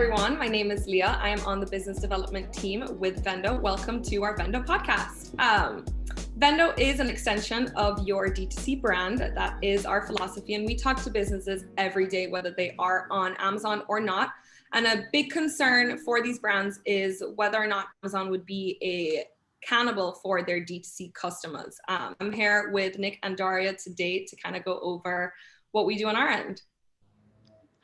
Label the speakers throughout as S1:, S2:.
S1: everyone. My name is Leah. I am on the business development team with Vendo. Welcome to our Vendo podcast. Vendo is an extension of your DTC brand. That is our philosophy, and we talk to businesses every day, whether they are on Amazon or not. And a big concern for these brands is whether or not Amazon would be a cannibal for their DTC customers. I'm here with Nick and Dariya today to kind of go over what we do on our end.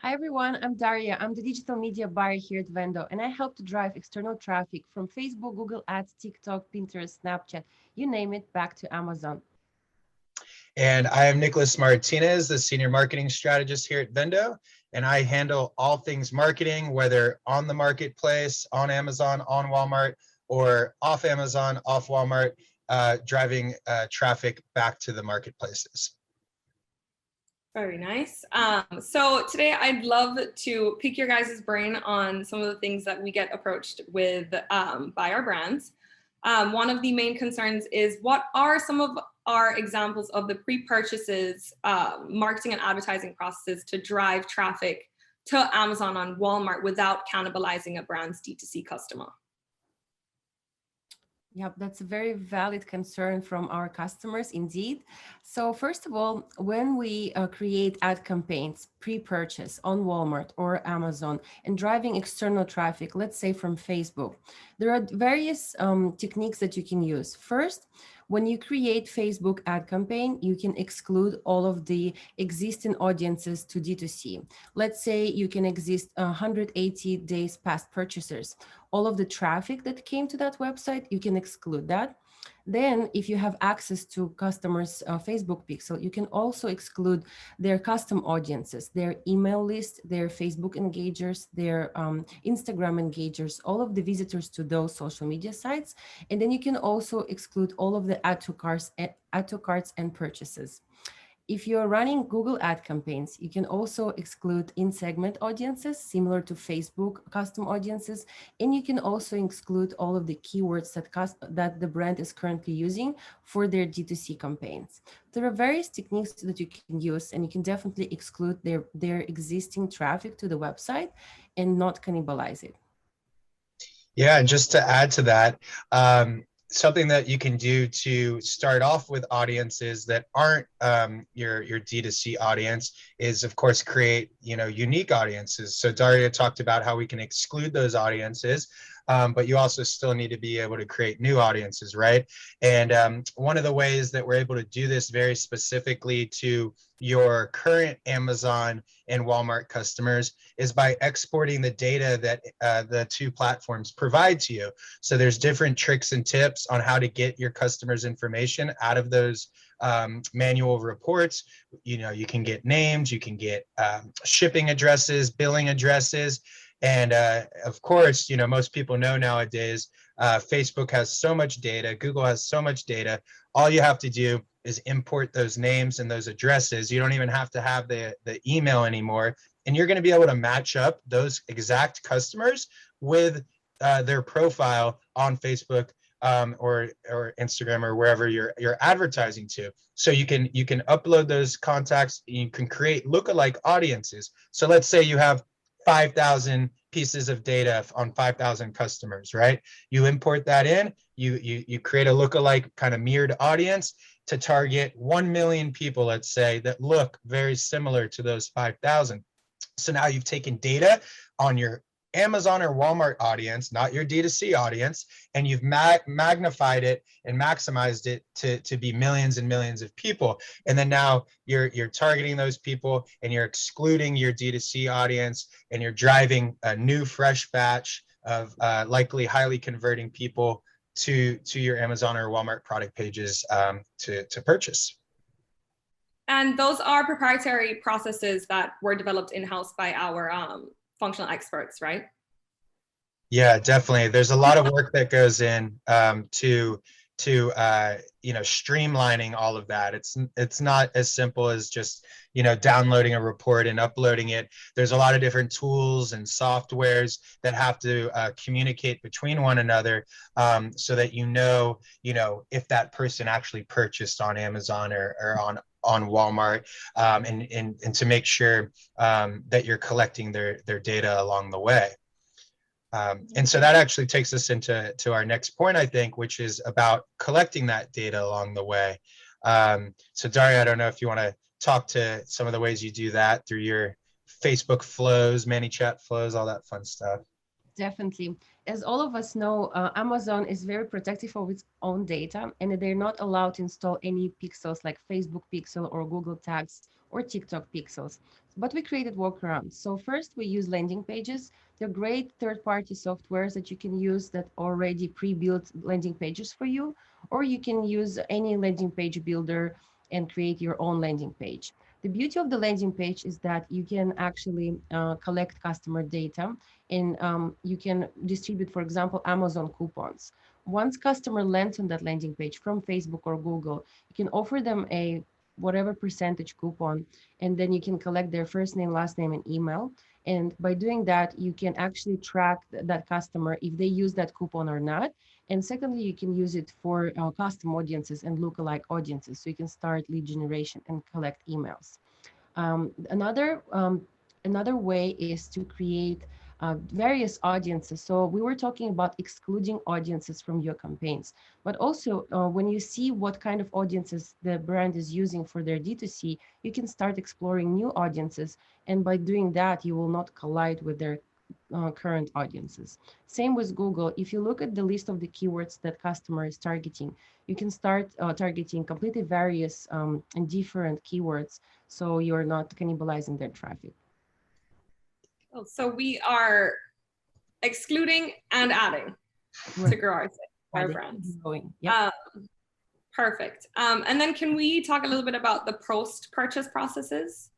S2: Hi everyone, I'm Dariya. I'm the digital media buyer here at Vendo, and I help to drive external traffic from Facebook, Google Ads, TikTok, Pinterest, Snapchat, you name it, back to Amazon.
S3: And I am Nicolas Martinez, the senior marketing strategist here at Vendo, and I handle all things marketing, whether on the marketplace, on Amazon, on Walmart, or off Amazon, off Walmart, driving traffic back to the marketplaces.
S1: Very nice. So today I'd love to pick your guys' brain on some of the things that we get approached with by our brands. One of the main concerns is, what are some of our examples of the pre-purchases, marketing and advertising processes to drive traffic to Amazon on Walmart without cannibalizing a brand's D2C customer?
S2: Yep, that's a very valid concern from our customers indeed. So first of all, when we create ad campaigns pre-purchase on Walmart or Amazon and driving external traffic, let's say from Facebook, there are various techniques that you can use. First, when you create Facebook ad campaign, you can exclude all of the existing audiences to D2C. Let's say you can exist 180 days past purchasers. All of the traffic that came to that website, you can exclude that. Then if you have access to customers' Facebook pixel, you can also exclude their custom audiences, their email list, their Facebook engagers, their Instagram engagers, all of the visitors to those social media sites. And then you can also exclude all of the add to carts and purchases. If you're running Google ad campaigns, you can also exclude in-segment audiences similar to Facebook custom audiences, and you can also exclude all of the keywords that the brand is currently using for their D2C campaigns. There are various techniques that you can use, and you can definitely exclude their existing traffic to the website and not cannibalize it.
S3: Yeah, and just to add to that, something that you can do to start off with audiences that aren't your D2C audience is, of course, create unique audiences. So Dariya talked about how we can exclude those audiences, but you also still need to be able to create new audiences, right? And one of the ways that we're able to do this very specifically to your current Amazon and Walmart customers is by exporting the data that the two platforms provide to you. So there's different tricks and tips on how to get your customers' information out of those manual reports. You can get names, you can get shipping addresses, billing addresses. And of course, most people know nowadays, Facebook has so much data, Google has so much data. All you have to do is import those names and those addresses. You don't even have to have the email anymore. And you're going to be able to match up those exact customers with their profile on Facebook or Instagram or wherever you're advertising to. So you can upload those contacts. You can create lookalike audiences. So let's say you have 5,000 pieces of data on 5,000 customers, right? You import that in, you create a lookalike kind of mirrored audience to target 1 million people, let's say, that look very similar to those 5,000. So now you've taken data on your Amazon or Walmart audience, not your D2C audience, and you've magnified it and maximized it to be millions and millions of people. And then now you're targeting those people and you're excluding your D2C audience, and you're driving a new fresh batch of likely highly converting people to your Amazon or Walmart product pages to purchase.
S1: And those are proprietary processes that were developed in-house by our functional experts, right?
S3: Yeah, definitely. There's a lot of work that goes in to streamlining all of that. It's not as simple as just downloading a report and uploading it. There's a lot of different tools and softwares that have to communicate between one another, so that if that person actually purchased on Amazon or on Walmart, and to make sure that you're collecting their data along the way. And so that actually takes us to our next point, I think, which is about collecting that data along the way. So Dariya, I don't know if you want to talk to some of the ways you do that through your Facebook flows, ManyChat flows, all that fun stuff.
S2: Definitely. As all of us know, Amazon is very protective of its own data, and they're not allowed to install any pixels like Facebook pixel or Google tags or TikTok pixels. But we created workarounds. So first we use landing pages. They're great third-party softwares that you can use that already pre-built landing pages for you, or you can use any landing page builder and create your own landing page. The beauty of the landing page is that you can actually collect customer data, and you can distribute, for example, Amazon coupons. Once customer lands on that landing page from Facebook or Google, you can offer them a whatever percentage coupon, and then you can collect their first name, last name, and email. And by doing that, you can actually track that customer if they use that coupon or not. And secondly, you can use it for custom audiences and lookalike audiences. So you can start lead generation and collect emails. Another way is to create various audiences. So we were talking about excluding audiences from your campaigns, but also when you see what kind of audiences the brand is using for their D2C, you can start exploring new audiences. And by doing that, you will not collide with their current audiences. Same with Google. If you look at the list of the keywords that customer is targeting, you can start targeting completely various and different keywords, so you're not cannibalizing their traffic.
S1: So we are excluding and adding to grow our brands.
S2: Yep.
S1: Perfect. And then can we talk a little bit about the post-purchase processes?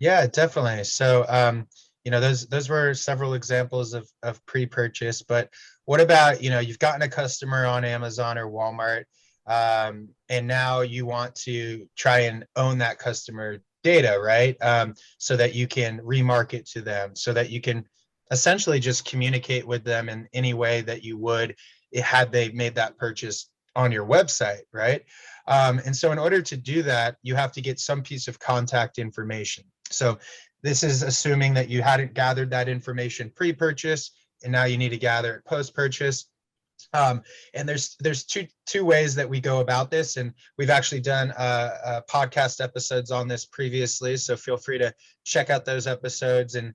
S3: Yeah, definitely. So, you know, those were several examples of pre-purchase, but what about, you know, you've gotten a customer on Amazon or Walmart, and now you want to try and own that customer data, right? So that you can remarket to them, so that you can essentially just communicate with them in any way that you would had they made that purchase on your website, right? And so in order to do that, you have to get some piece of contact information. So this is assuming that you hadn't gathered that information pre-purchase, and now you need to gather it post-purchase. And there's two ways that we go about this, and we've actually done podcast episodes on this previously, so feel free to check out those episodes, and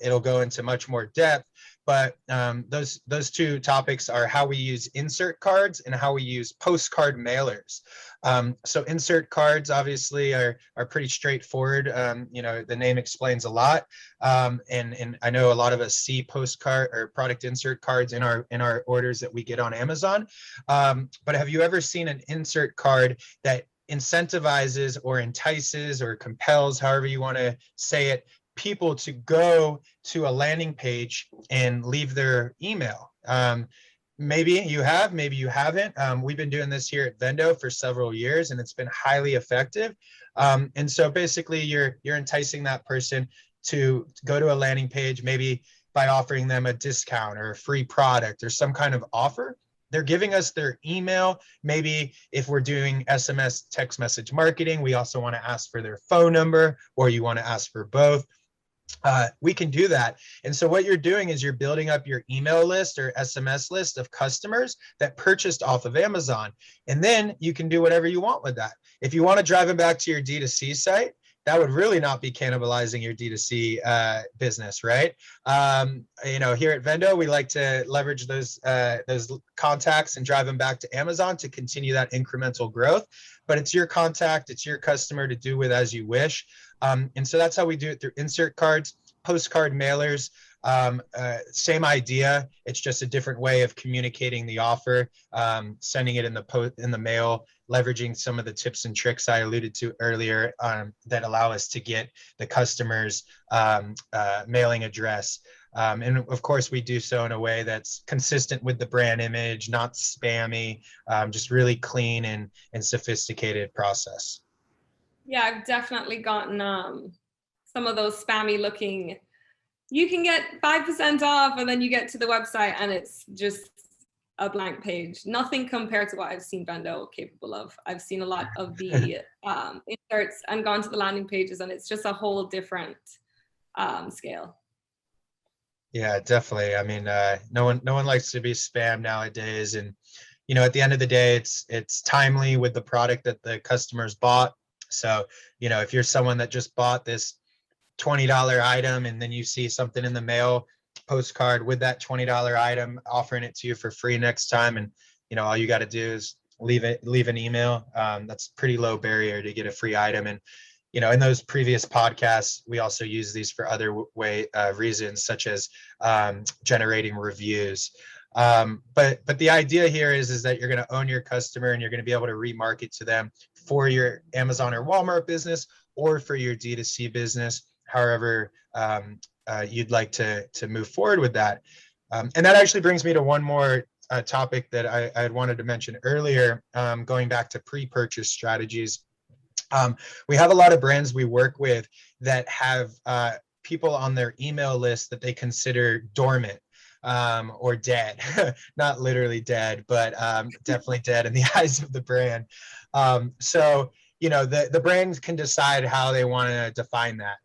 S3: it'll go into much more depth. But those two topics are how we use insert cards and how we use postcard mailers. So insert cards obviously are pretty straightforward. You know, the name explains a lot, and I know a lot of us see postcard or product insert cards in our orders that we get on Amazon. But have you ever seen an insert card that incentivizes or entices or compels, however you want to say it, people to go to a landing page and leave their email? Maybe you have, maybe you haven't. We've been doing this here at Vendo for several years, and it's been highly effective. And so basically you're enticing that person to go to a landing page, maybe by offering them a discount or a free product or some kind of offer. They're giving us their email. Maybe if we're doing SMS text message marketing, we also want to ask for their phone number, or you want to ask for both. We can do that. And so what you're doing is you're building up your email list or SMS list of customers that purchased off of Amazon. And then you can do whatever you want with that. If you want to drive them back to your D2C site, that would really not be cannibalizing your D2C business, right? You know, here at Vendo, we like to leverage those contacts and drive them back to Amazon to continue that incremental growth. But it's your contact, it's your customer to do with as you wish. And so that's how we do it through insert cards, postcard mailers. Same idea. It's just a different way of communicating the offer, sending it in the mail, leveraging some of the tips and tricks I alluded to earlier that allow us to get the customer's mailing address. And of course, we do so in a way that's consistent with the brand image, not spammy, just really clean and sophisticated process.
S1: Yeah, I've definitely gotten some of those spammy looking, you can get 5% off, and then you get to the website and it's just a blank page. Nothing compared to what I've seen Vendo capable of. I've seen a lot of the inserts and gone to the landing pages, and it's just a whole different scale.
S3: Yeah, definitely. I mean, no one likes to be spammed nowadays. And, you know, at the end of the day, it's timely with the product that the customers bought. So, you know, if you're someone that just bought this $20 item and then you see something in the mail postcard with that $20 item offering it to you for free next time, and you know all you got to do is leave an email. That's pretty low barrier to get a free item. And you know, in those previous podcasts, we also use these for other reasons, such as generating reviews. But the idea here is that you're going to own your customer and you're going to be able to remarket to them for your Amazon or Walmart business or for your D2C business, however you'd like to move forward with that. And that actually brings me to one more topic that I had wanted to mention earlier, going back to pre-purchase strategies. We have a lot of brands we work with that have people on their email list that they consider dormant or dead. Not literally dead, but definitely dead in the eyes of the brand. So, you know, the brands can decide how they want to define that.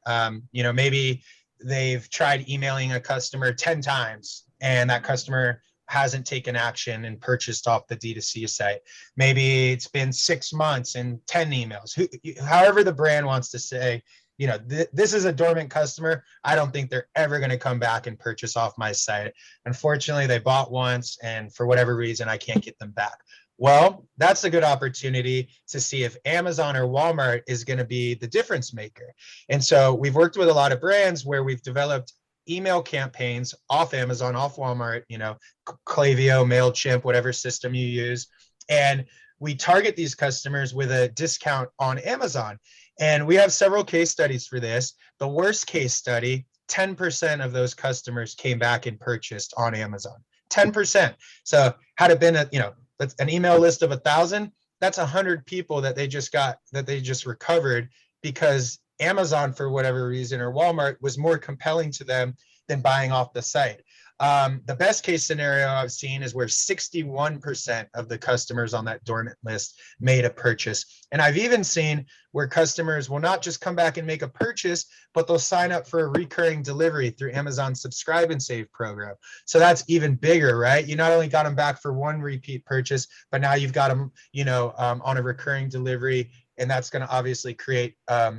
S3: You know, maybe they've tried emailing a customer 10 times and that customer hasn't taken action and purchased off the D2C site. Maybe it's been 6 months and 10 emails. However the brand wants to say, you know, this is a dormant customer. I don't think they're ever going to come back and purchase off my site. Unfortunately, they bought once and for whatever reason, I can't get them back. Well, that's a good opportunity to see if Amazon or Walmart is going to be the difference maker. And so we've worked with a lot of brands where we've developed email campaigns off Amazon, off Walmart, you know, Klaviyo, MailChimp, whatever system you use. And we target these customers with a discount on Amazon. And we have several case studies for this. The worst case study, 10% of those customers came back and purchased on Amazon. 10%. So had it been an email list of 1,000, that's 100 people that they just recovered because Amazon, for whatever reason, or Walmart was more compelling to them than buying off the site. The best case scenario I've seen is where 61% of the customers on that dormant list made a purchase. And I've even seen where customers will not just come back and make a purchase, but they'll sign up for a recurring delivery through Amazon's Subscribe and Save program. So that's even bigger, right? You not only got them back for one repeat purchase, but now you've got them, on a recurring delivery. And that's going to obviously create a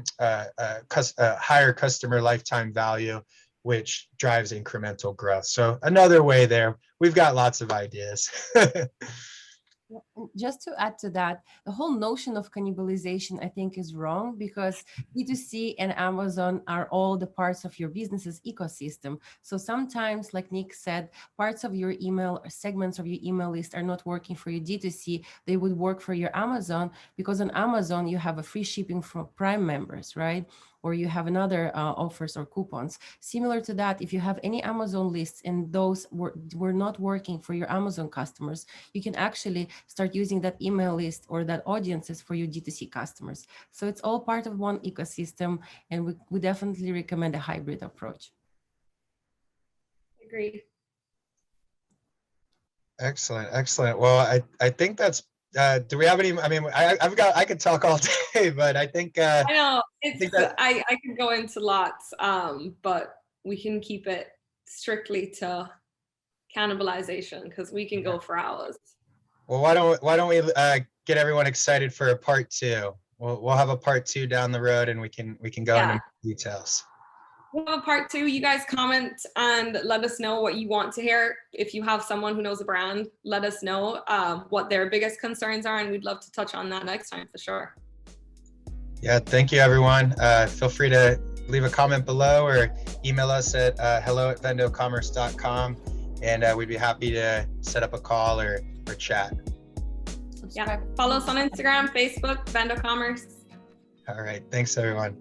S3: higher customer lifetime value, which drives incremental growth. So another way there, we've got lots of ideas.
S2: Just to add to that, the whole notion of cannibalization, I think, is wrong because D2C and Amazon are all the parts of your business's ecosystem. So sometimes, like Nick said, parts of your email or segments of your email list are not working for your D2C. They would work for your Amazon because on Amazon, you have a free shipping for Prime members, right? Or you have another offers or coupons. Similar to that, if you have any Amazon lists and those were not working for your Amazon customers, you can actually start using that email list or that audiences for your D2C customers. So it's all part of one ecosystem, and we definitely recommend a hybrid approach.
S1: Agreed.
S3: Excellent. Well, I think that's do we have any? I mean, I could talk all day, but I think I
S1: know I could go into lots, but we can keep it strictly to cannibalization because we can go for hours.
S3: Well, why don't we get everyone excited for a part 2? We'll have a part 2 down the road, and we can go into details.
S1: We'll have a part 2. You guys comment and let us know what you want to hear. If you have someone who knows a brand, let us know what their biggest concerns are, and we'd love to touch on that next time for sure.
S3: Yeah, thank you, everyone. Feel free to leave a comment below or email us at hello@vendocommerce.com, and we'd be happy to set up a call or chat.
S1: Yeah, follow us on Instagram, Facebook, Vendo Commerce.
S3: All right, thanks, everyone.